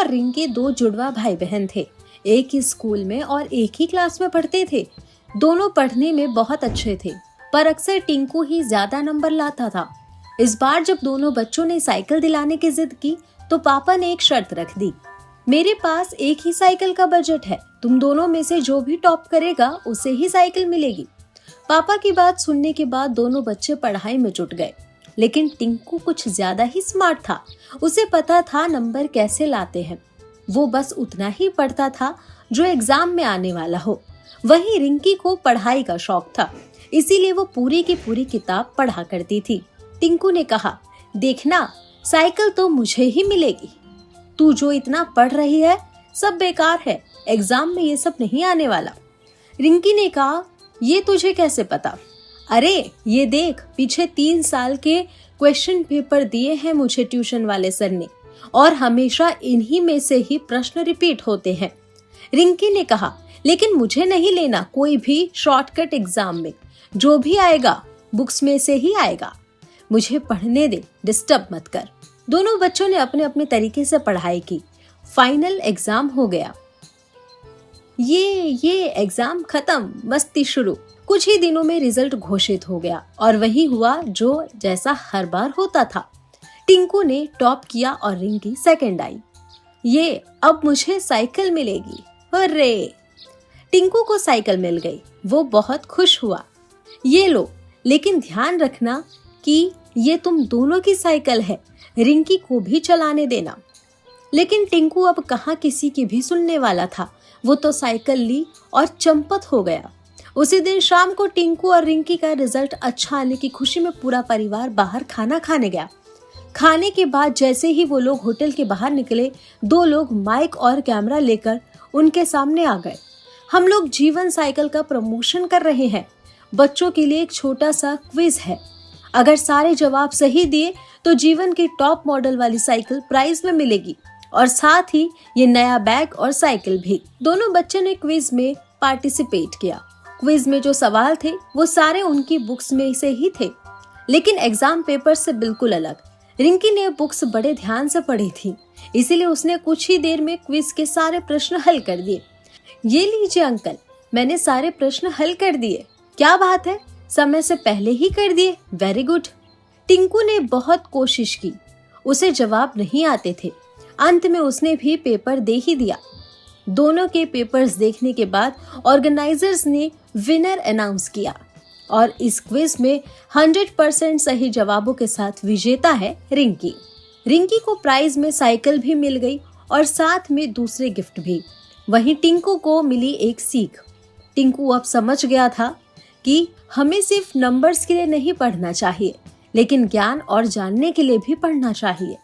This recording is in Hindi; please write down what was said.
और रिंकी दो जुड़वा भाई बहन थे। एक ही स्कूल में और एक ही क्लास में पढ़ते थे। दोनों पढ़ने में बहुत अच्छे थे, पर अक्सर टिंकू ही ज्यादा नंबर लाता था। इस बार जब दोनों बच्चों ने साइकिल दिलाने की जिद की तो पापा ने एक शर्त रख दी। मेरे पास एक ही साइकिल का बजट है, तुम दोनों में से जो भी टॉप करेगा उसे ही साइकिल मिलेगी। पापा की बात सुनने के बाद दोनों बच्चे पढ़ाई में जुट गए, लेकिन टिंकू कुछ ज्यादा ही स्मार्ट था। उसे पता था नंबर कैसे लाते हैं। वो बस उतना ही पढ़ता था जो एग्जाम में आने वाला हो। वहीं रिंकी को पढ़ाई का शौक था, इसीलिए वो पूरी की पूरी किताब पढ़ा करती थी। टिंकू ने कहा, देखना साइकिल तो मुझे ही मिलेगी। तू जो इतना पढ़ रही है सब बेकार है, एग्जाम में ये सब नहीं आने वाला। रिंकी ने कहा, ये तुझे कैसे पता? अरे ये देख, पीछे 3 साल के क्वेश्चन पेपर दिए हैं मुझे ट्यूशन वाले सर ने, और हमेशा इन्हीं में से ही प्रश्न रिपीट होते हैं। रिंकी ने कहा, लेकिन मुझे नहीं लेना कोई भी शॉर्टकट एग्जाम में, जो भी आएगा बुक्स में से ही आएगा। मुझे पढ़ने दे, डिस्टर्ब मत कर। दोनों बच्चों ने अपने अपने तरीके से पढ़ाई की। फाइनल एग्जाम हो गया। ये एग्जाम खत्म, मस्ती शुरू। कुछ ही दिनों में रिजल्ट घोषित हो गया और वही हुआ जो जैसा हर बार होता था। टिंकू ने टॉप किया और रिंकी सेकंड आई। ये अब मुझे साइकिल मिलेगी। अरे टिंकू को साइकिल मिल गई। वो बहुत खुश हुआ। ये लो, लेकिन ध्यान रखना कि ये तुम दोनों की साइकिल है, रिंकी को भी चलाने देना। लेकिन टिंकू अब कहाँ किसी की भी सुनने वाला था। वो तो साइकिल ली और चंपत हो गया। उसी दिन शाम को टिंकू और रिंकी का रिजल्ट अच्छा आने की खुशी में पूरा परिवार बाहर खाना खाने गया। खाने के बाद जैसे ही वो लोग होटल के बाहर निकले, 2 लोग माइक और कैमरा लेकर उनके सामने आ गए। हम लोग जीवन साइकिल का प्रमोशन कर रहे हैं। बच्चों के लिए एक छोटा सा क्विज है। अगर सारे जवाब सही दिए तो जीवन की टॉप मॉडल वाली साइकिल प्राइज में मिलेगी, और साथ ही ये नया बैग और साइकिल भी। दोनों बच्चों ने क्विज में पार्टिसिपेट किया। क्विज में जो सवाल थे वो सारे उनकी बुक्स में से ही थे, लेकिन एग्जाम पेपर से बिल्कुल अलग। रिंकी ने बुक्स बड़े ध्यान से पढ़ी थी, इसीलिए उसने कुछ ही देर में क्विज के सारे प्रश्न हल कर दिए। ये लीजिए अंकल, मैंने सारे प्रश्न हल कर दिए। क्या बात है, समय से पहले ही कर दिए, वेरी गुड। टिंकू ने बहुत कोशिश की, उसे जवाब नहीं आते थे। अंत में उसने भी पेपर दे ही दिया। दोनों के पेपर्स देखने के बाद ऑर्गेनाइजर्स ने विनर अनाउंस किया, और इस क्विज में 100% सही जवाबों के साथ विजेता है रिंकी। रिंकी को प्राइज में साइकिल भी मिल गई और साथ में दूसरे गिफ्ट भी। वहीं टिंकू को मिली एक सीख। टिंकू अब समझ गया था कि हमें सिर्फ नंबर्स के लिए नहीं पढ़ना चाहिए, लेकिन ज्ञान और जानने के लिए भी पढ़ना चाहिए।